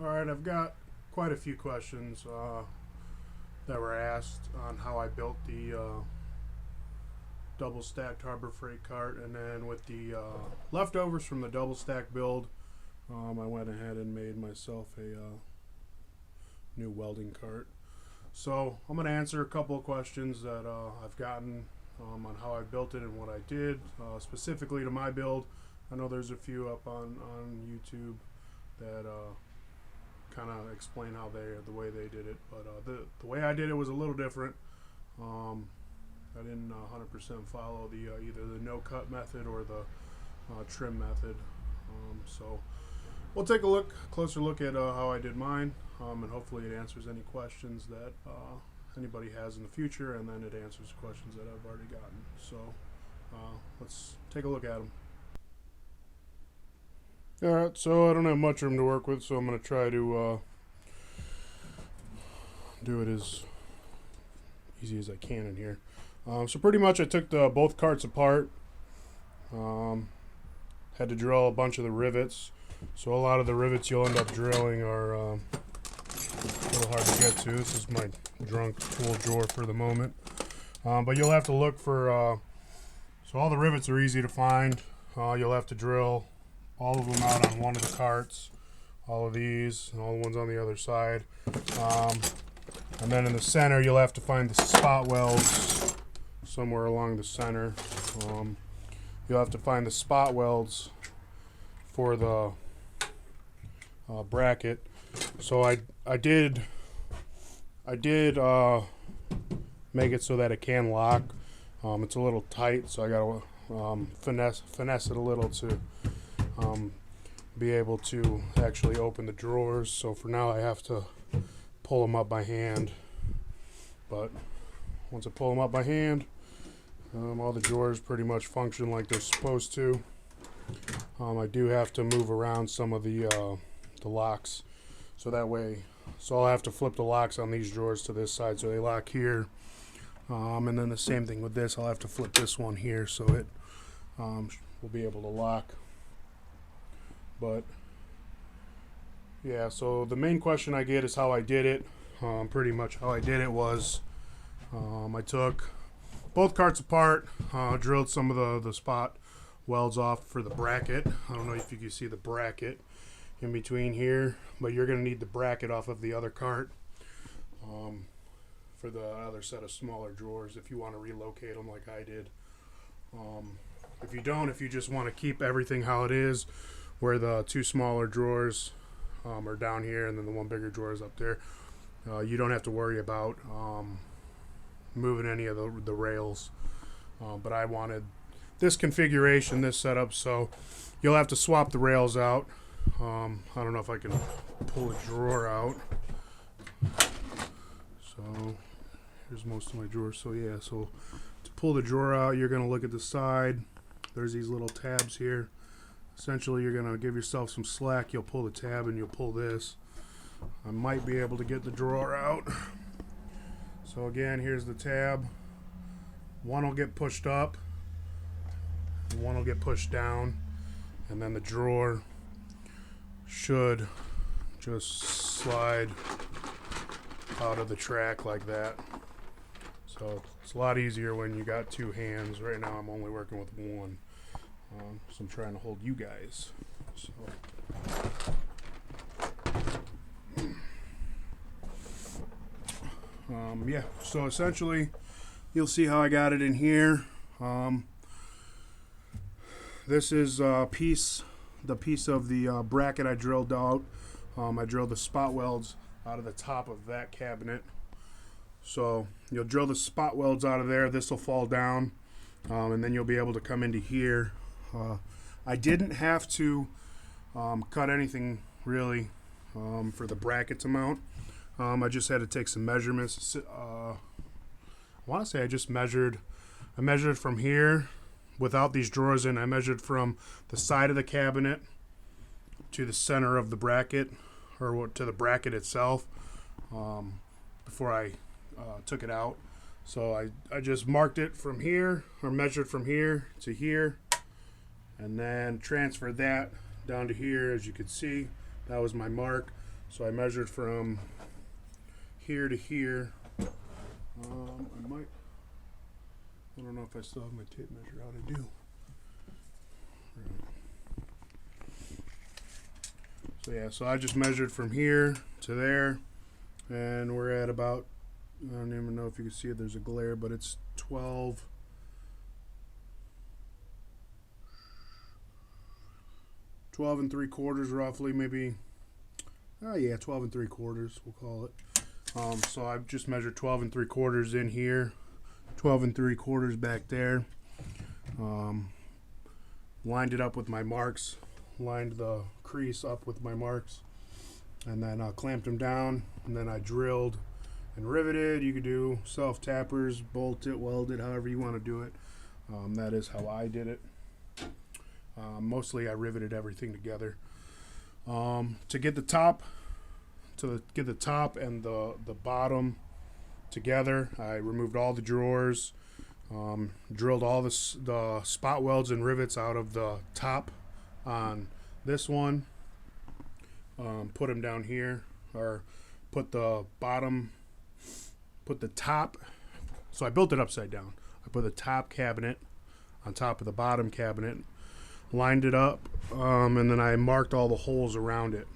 Alright, I've got quite a few questions that were asked on how I built the double stacked Harbor Freight cart, and then with the leftovers from the double stack build, I went ahead and made myself a new welding cart. So I'm going to answer a couple of questions that I've gotten on how I built it and what I did specifically to my build. I know there's a few up on YouTube that kind of explain how the way they did it, but the way I did it was a little different. I didn't 100% follow the either the no cut method or the trim method. So we'll take a closer look at how I did mine, and hopefully it answers any questions that anybody has in the future, and then it answers questions that I've already gotten. So let's take a look at them. Alright, so I don't have much room to work with, so I'm going to try to do it as easy as I can in here. So pretty much I took both carts apart, had to drill a bunch of the rivets. So a lot of the rivets you'll end up drilling are a little hard to get to. This is my drunk tool drawer for the moment. But you'll have to look for, so all the rivets are easy to find. You'll have to drill all of them out on one of the carts, all of these, and all the ones on the other side. And then in the center, you'll have to find the spot welds somewhere along the center. You'll have to find the spot welds for the bracket. So I did make it so that it can lock. It's a little tight, so I gotta finesse it a little to be able to actually open the drawers. So for now I have to pull them up by hand, but once I pull them up by hand, all the drawers pretty much function like they're supposed to. I do have to move around some of the locks, so that way, so I'll have to flip the locks on these drawers to this side so they lock here, and then the same thing with this. I'll have to flip this one here so it will be able to lock. But yeah, so the main question I get is how I did it. Pretty much how I did it was I took both carts apart, drilled some of the spot welds off for the bracket. I don't know if you can see the bracket in between here, but you're going to need the bracket off of the other cart for the other set of smaller drawers if you want to relocate them like I did. If you don't, if you just want to keep everything how it is, where the two smaller drawers are down here and then the one bigger drawer is up there, you don't have to worry about moving any of the rails. But I wanted this configuration, this setup, so you'll have to swap the rails out. I don't know if I can pull a drawer out. So here's most of my drawers. So yeah, so to pull the drawer out, you're going to look at the side. There's these little tabs here. Essentially, you're going to give yourself some slack. You'll pull the tab and you'll pull this. I might be able to get the drawer out. So again, here's the tab. One will get pushed up, and one will get pushed down, and then the drawer should just slide out of the track like that. So it's a lot easier when you got two hands. Right now I'm only working with one. So I'm trying to hold you guys. So yeah, so essentially you'll see how I got it in here. This is the piece of the bracket I drilled out. I drilled the spot welds out of the top of that cabinet. So you'll drill the spot welds out of there. This will fall down, and then you'll be able to come into here. I didn't have to cut anything really for the bracket to mount. I just had to take some measurements. I want to say I measured from here without these drawers in. I measured from the side of the cabinet to the center of the bracket, or to the bracket itself, before I took it out. So I just marked it from here, or measured from here to here, and then transferred that down to here. As you can see, that was my mark. So I measured from here to here. I don't know if I still have my tape measure out. I do. So yeah, so I just measured from here to there, and we're at about, I don't even know if you can see it, there's a glare, but it's 12 and 3/4 roughly, maybe. Oh yeah, 12 and 3/4 we'll call it. So I've just measured 12 and 3/4 in here, 12 and 3/4 back there. Lined it up with my marks, lined the crease up with my marks, and then clamped them down, and then I drilled and riveted. You could do self tappers, bolt it, weld it, however you want to do it. That is how I did it. Mostly I riveted everything together. To get the top and the bottom together, I removed all the drawers, drilled all the spot welds and rivets out of the top on this one, put them down here, or put the top, so I built it upside down. I put the top cabinet on top of the bottom cabinet, lined it up, and then I marked all the holes around it.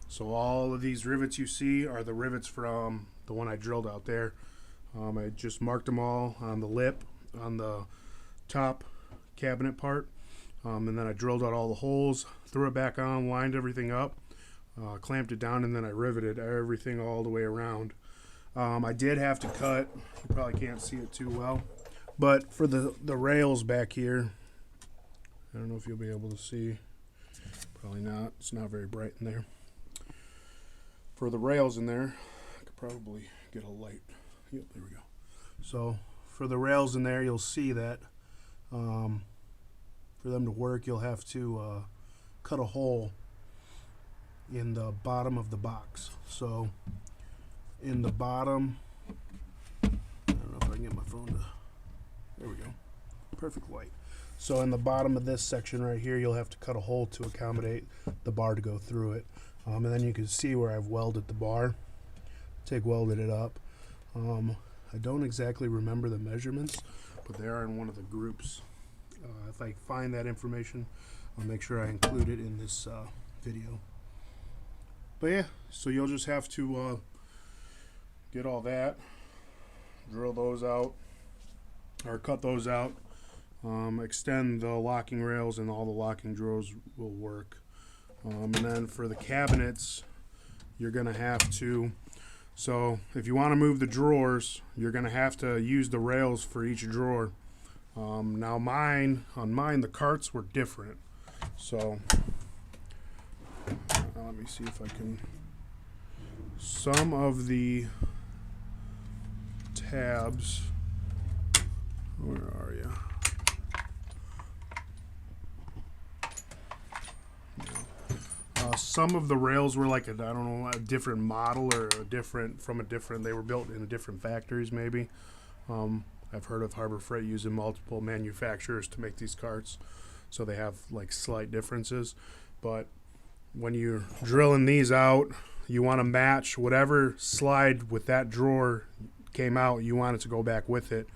So all of these rivets you see are the rivets from the one I drilled out there. I just marked them all on the lip on the top cabinet part, and then I drilled out all the holes, threw it back on, lined everything up, clamped it down, and then I riveted everything all the way around. I did have to cut, you probably can't see it too well, but for the rails back here, I don't know if you'll be able to see, probably not, it's not very bright in there. For the rails in there, I could probably get a light. Yep, there we go. So for the rails in there, you'll see that for them to work, you'll have to cut a hole in the bottom of the box. So in the bottom, I don't know if I can get my phone to, there we go, perfect light. So in the bottom of this section right here, you'll have to cut a hole to accommodate the bar to go through it. And then you can see where I've welded the bar. TIG welded it up. I don't exactly remember the measurements, but they are in one of the groups. If I find that information, I'll make sure I include it in this video. But yeah, so you'll just have to get all that, drill those out, or cut those out, extend the locking rails, and all the locking drawers will work. And then for the cabinets, you're going to have to, so if you want to move the drawers, you're going to have to use the rails for each drawer. Now on mine, the carts were different. So let me see if I can, some of the tabs, where are you? Some of the rails were like a different model, or they were built in different factories maybe. I've heard of Harbor Freight using multiple manufacturers to make these carts, so they have like slight differences. But when you're drilling these out, you want to match whatever slide with that drawer came out, you want it to go back with it.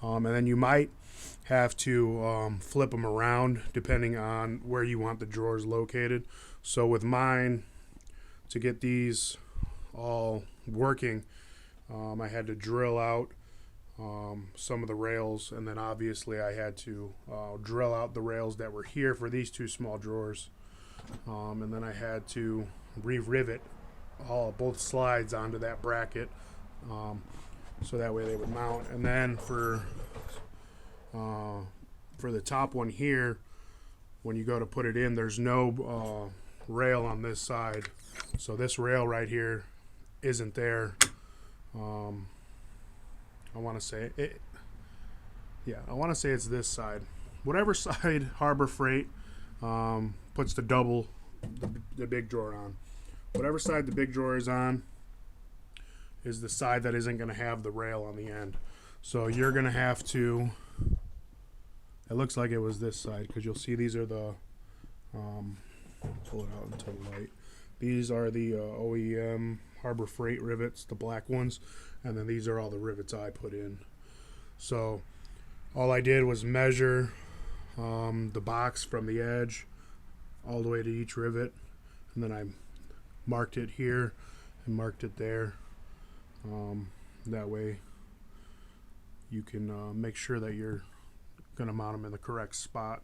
And then you might have to flip them around depending on where you want the drawers located. So with mine, to get these all working, I had to drill out some of the rails, and then obviously I had to drill out the rails that were here for these two small drawers, and then I had to re-rivet both slides onto that bracket, so that way they would mount. And then for the top one here, when you go to put it in, there's no rail on this side, so this rail right here isn't there. I want to say it. Yeah, I want to say it's this side. Whatever side Harbor Freight puts the big drawer on. Whatever side the big drawer is on is the side that isn't going to have the rail on the end. So you're going to have to, it looks like it was this side, because you'll see these are the, pull it out into the light. These are the OEM Harbor Freight rivets, the black ones, and then these are all the rivets I put in. So all I did was measure the box from the edge all the way to each rivet, and then I marked it here and marked it there. That way you can make sure that you're going to mount them in the correct spot.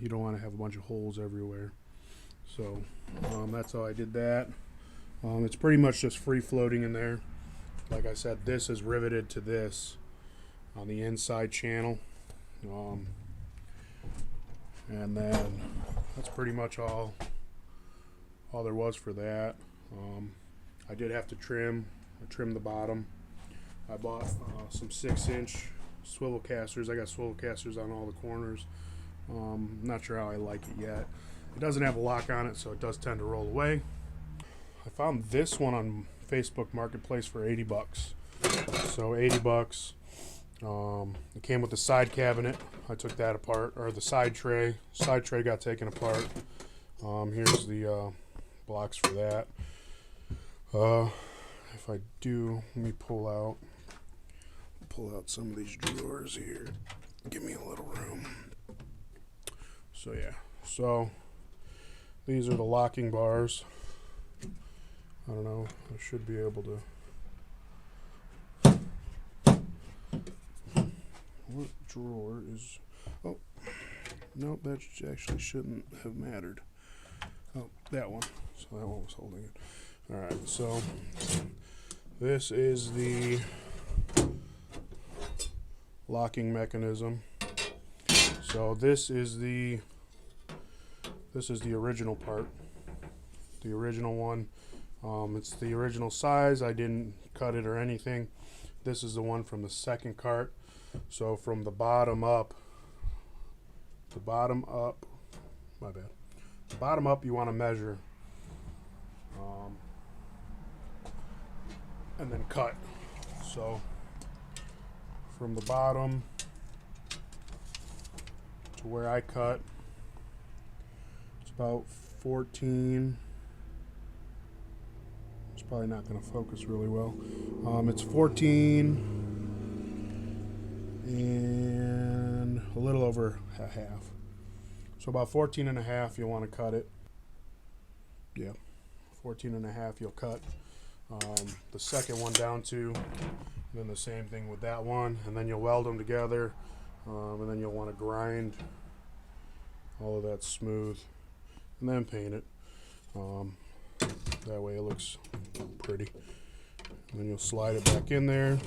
You don't want to have a bunch of holes everywhere. So that's how I did that. It's pretty much just free floating in there. Like I said, this is riveted to this on the inside channel. And then that's pretty much all there was for that. I did have to trim the bottom. I bought some 6-inch swivel casters. I got swivel casters on all the corners. Not sure how I like it yet. It doesn't have a lock on it, so it does tend to roll away. I found this one on Facebook Marketplace for 80 bucks. So 80 bucks. It came with the side cabinet. I took that apart, or the side tray. Side tray got taken apart. Here's the blocks for that. If I do, let me pull out some of these drawers here. Give me a little room. So yeah, so these are the locking bars. I don't know, I should be able to. What drawer is, oh, no, that actually shouldn't have mattered. Oh, that one, so that one was holding it. Alright, so this is the locking mechanism. So this is the original part, the original one. It's the original size. I didn't cut it or anything. This is the one from the second cart. So from the bottom up, my bad. The bottom up you want to measure, and then cut. So from the bottom to where I cut, it's about 14. It's probably not going to focus really well. It's 14 and a little over a half. So about 14 and a half you'll want to cut it. Yeah, 14 and a half you'll cut the second one down to, and then the same thing with that one, and then you'll weld them together, and then you'll want to grind all of that smooth and then paint it. That way it looks pretty. And then you'll slide it back in there.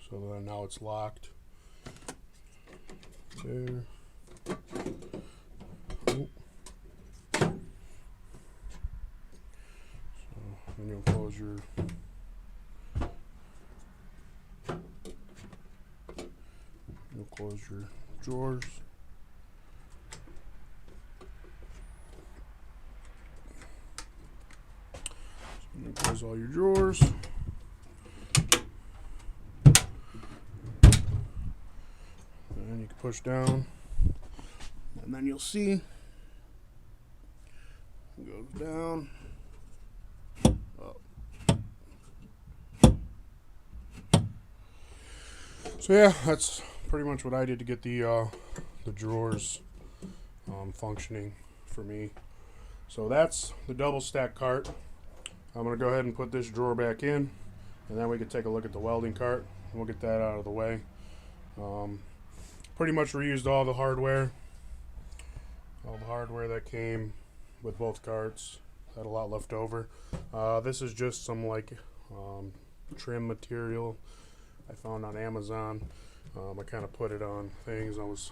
So then now it's locked. There. Oh. So then you'll close your drawers. So close all your drawers. And you can push down, and then you'll see it goes down, up. So yeah, that's pretty much what I did to get the drawers functioning for me. So that's the double stack cart. I'm going to go ahead and put this drawer back in, and then we can take a look at the welding cart. We'll get that out of the way. Pretty much reused all the hardware that came with both carts. Had a lot left over. This is just some like trim material I found on Amazon. I kind of put it on things. I was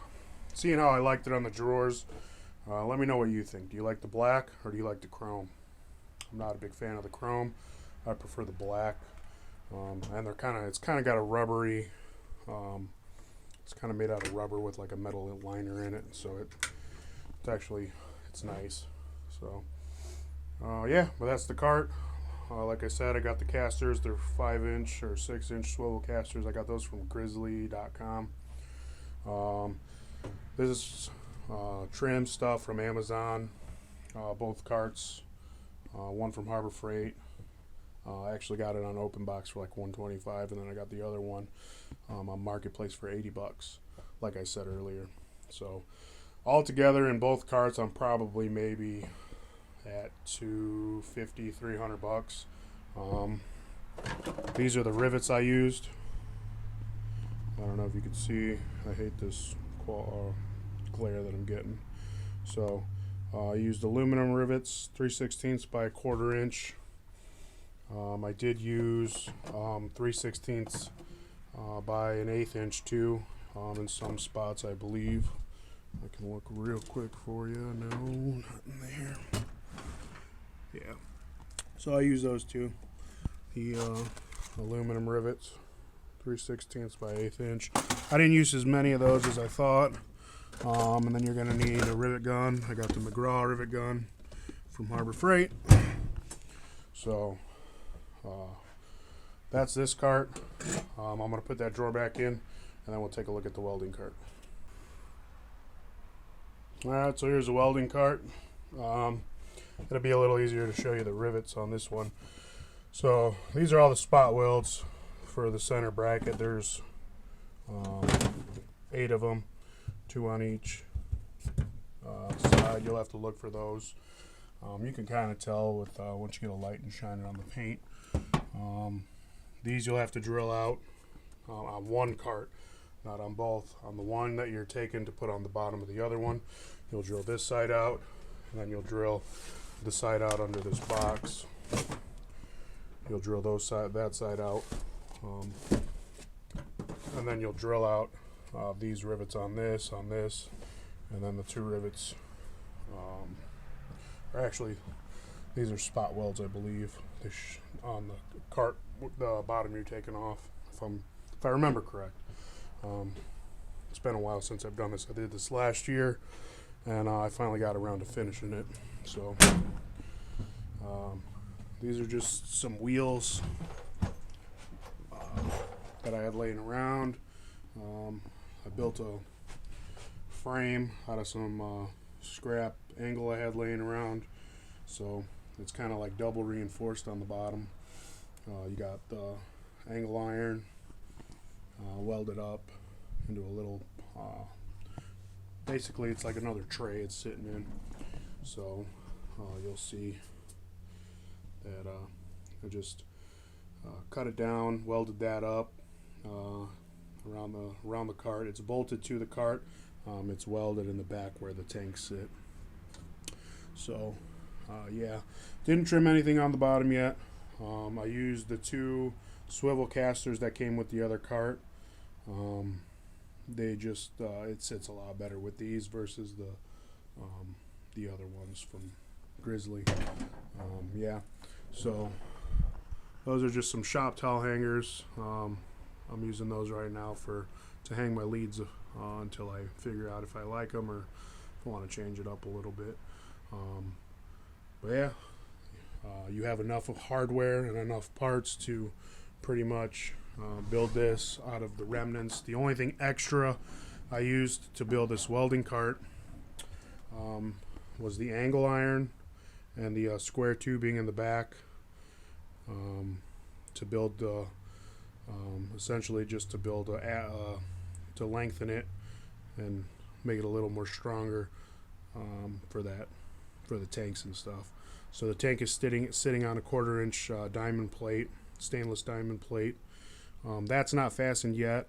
seeing how I liked it on the drawers. Let me know what you think. Do you like the black or do you like the chrome? I'm not a big fan of the chrome. I prefer the black. And it's kind of got a rubbery, it's kind of made out of rubber with like a metal liner in it, so it's nice. So yeah, but that's the cart. Like I said, I got the casters. They're 5-inch or 6-inch swivel casters. I got those from grizzly.com. This is trim stuff from Amazon, both carts, one from Harbor Freight. I actually got it on open box for like $125, and then I got the other one on Marketplace for $80, like I said earlier. So all together in both carts, I'm probably maybe at $250, $300. These are the rivets I used. I don't know if you can see. I hate this glare that I'm getting. So I used aluminum rivets, 3/16 by 1/4 inch. I did use 3/16 by an 1/8 inch too, in some spots I believe. I can look real quick for you. No, not in there. Yeah. So I use those two. The aluminum rivets, 3/16 by 1/8 inch. I didn't use as many of those as I thought. And then you're going to need a rivet gun. I got the McGraw rivet gun from Harbor Freight. So that's this cart. I'm going to put that drawer back in, and then we'll take a look at the welding cart. Alright, so here's the welding cart. It'll be a little easier to show you the rivets on this one. So these are all the spot welds for the center bracket. There's 8 of them, 2 on each side. You'll have to look for those. You can kind of tell with once you get a light and shine it on the paint. These you'll have to drill out on one cart, not on both. On the one that you're taking to put on the bottom of the other one, you'll drill this side out, and then you'll drill the side out under this box. You'll drill that side out, and then you'll drill out these rivets on this, and then the 2 rivets are actually, these are spot welds, I believe. On the cart, the bottom you're taking off, if I remember correct. It's been a while since I've done this. I did this last year, and I finally got around to finishing it. So these are just some wheels that I had laying around. I built a frame out of some scrap angle I had laying around, so it's kind of like double reinforced on the bottom. You got the angle iron welded up into a little, basically it's like another tray it's sitting in. So you'll see that I just cut it down, welded that up around the cart. It's bolted to the cart. It's welded in the back where the tanks sit. So yeah, didn't trim anything on the bottom yet. I used the 2 swivel casters that came with the other cart. They just it sits a lot better with these versus the other ones from Grizzly. Yeah, so those are just some shop towel hangers. I'm using those right now to hang my leads until I figure out if I like them or if I want to change it up a little bit. But yeah, you have enough of hardware and enough parts to pretty much build this out of the remnants. The only thing extra I used to build this welding cart was the angle iron and the square tubing in the back to build the essentially just to build to lengthen it and make it a little more stronger for the tanks and stuff. So the tank is sitting on a 1/4 inch diamond plate, stainless diamond plate. That's not fastened yet.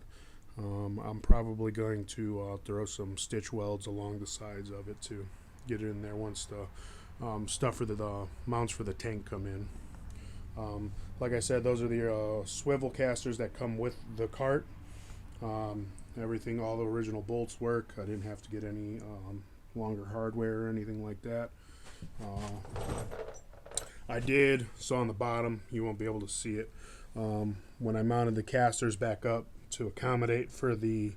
I'm probably going to throw some stitch welds along the sides of it to get it in there once the stuff for the mounts for the tank come in. Like I said, those are the swivel casters that come with the cart. Everything, all the original bolts work. I didn't have to get any longer hardware or anything like that. I did, so on the bottom you won't be able to see it. When I mounted the casters back up to accommodate for the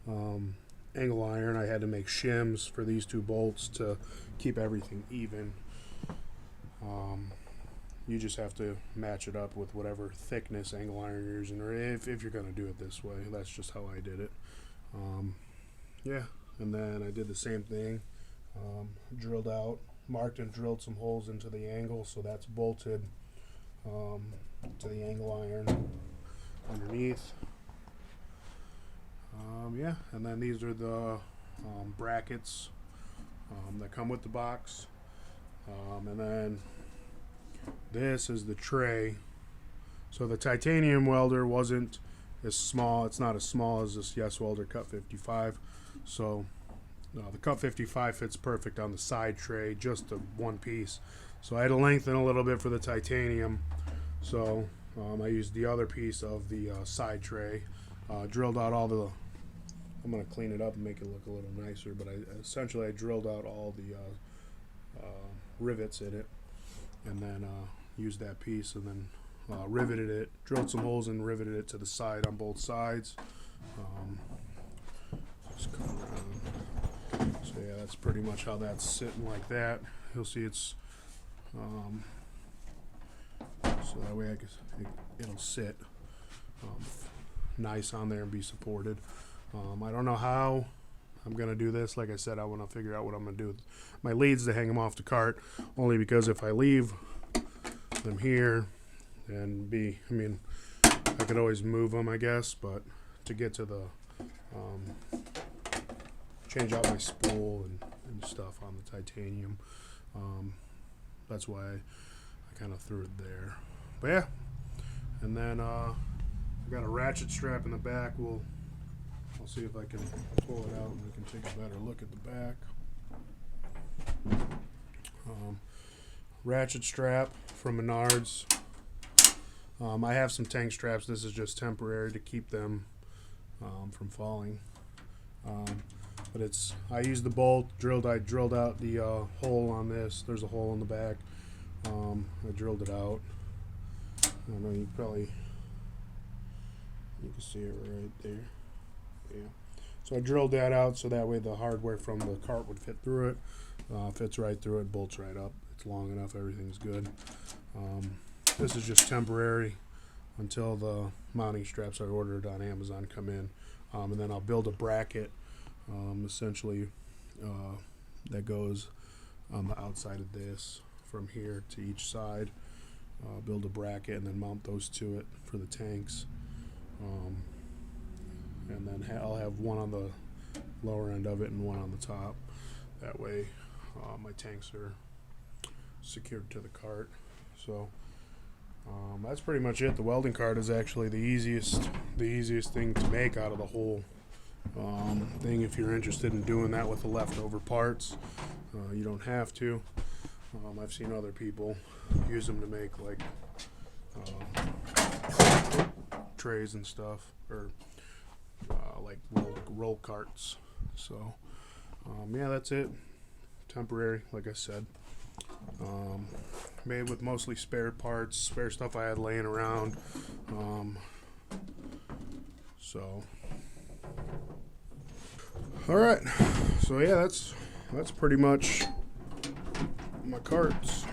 angle iron, I had to make shims for these 2 bolts to keep everything even. You just have to match it up with whatever thickness angle iron you're using, or if you're going to do it this way. That's just how I did it. Yeah, and then I did the same thing, drilled out, marked and drilled some holes into the angle, so that's bolted to the angle iron underneath. Yeah, and then these are the brackets that come with the box, and then this is the tray. So the titanium welder wasn't as small, it's not as small as this Yes Welder Cut 55, so the Cut 55 fits perfect on the side tray, just a one piece. So I had to lengthen a little bit for the titanium, so I used the other piece of the side tray, drilled out all the, I'm going to clean it up and make it look a little nicer, but essentially I drilled out all the rivets in it, and then used that piece, and then riveted it, drilled some holes and riveted it to the side on both sides. Just come around. So yeah, that's pretty much how that's sitting like that. You'll see it's so that way I guess it'll sit nice on there and be supported. I don't know how I'm gonna do this. Like I said, I want to figure out what I'm gonna do with my leads to hang them off the cart, only because if I leave them here and I mean, I could always move them, I guess, but to get to the change out my spool and stuff on the titanium, that's why I kind of threw it there. But yeah, and then I got a ratchet strap in the back. I'll see if I can pull it out and we can take a better look at the back. Ratchet strap from Menards. I have some tank straps. This is just temporary to keep them from falling. But I used the bolt, I drilled out the hole on this. There's a hole in the back. I drilled it out. I don't know, you can see it right there. Yeah. So I drilled that out so that way the hardware from the cart would fit through it. Fits right through it, bolts right up. It's long enough, everything's good. This is just temporary until the mounting straps I ordered on Amazon come in. And then I'll build a bracket, essentially, that goes on the outside of this from here to each side. Build a bracket and then mount those to it for the tanks. And then I'll have one on the lower end of it and one on the top. That way my tanks are secured to the cart. So that's pretty much it. The welding cart is actually the easiest thing to make out of the whole thing. If you're interested in doing that with the leftover parts, you don't have to. I've seen other people use them to make like trays and stuff, or like roll carts. So yeah, that's it. Temporary, like I said. Made with mostly spare parts, spare stuff I had laying around. So all right, so yeah, that's pretty much my carts.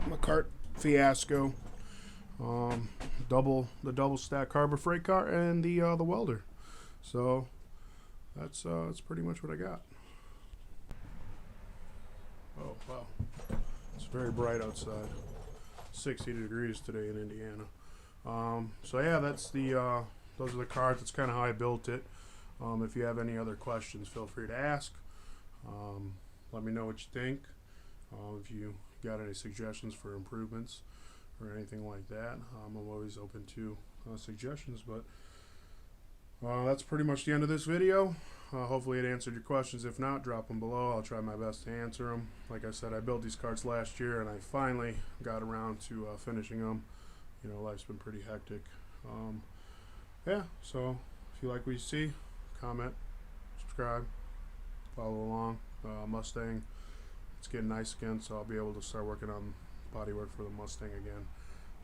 My cart fiasco. The double stack Harbor Freight cart and the welder. So that's pretty much what I got. Oh wow, it's very bright outside. 60 degrees today in Indiana. So yeah, those are the carts. That's kind of how I built it. If you have any other questions, feel free to ask. Let me know what you think. If you got any suggestions for improvements or anything like that, I'm always open to suggestions. But that's pretty much the end of this video. Hopefully it answered your questions. If not, drop them below. I'll try my best to answer them. Like I said, I built these carts last year and I finally got around to finishing them. You know, life's been pretty hectic. Yeah, so if you like what you see, comment, subscribe, follow along. Mustang, it's getting nice again, so I'll be able to start working on bodywork for the Mustang again.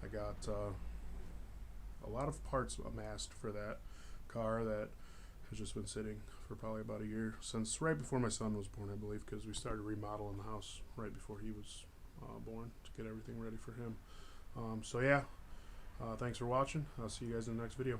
I got a lot of parts amassed for that car that has just been sitting for probably about a year, since right before my son was born, I believe, because we started remodeling the house right before he was born to get everything ready for him. So yeah, thanks for watching. I'll see you guys in the next video.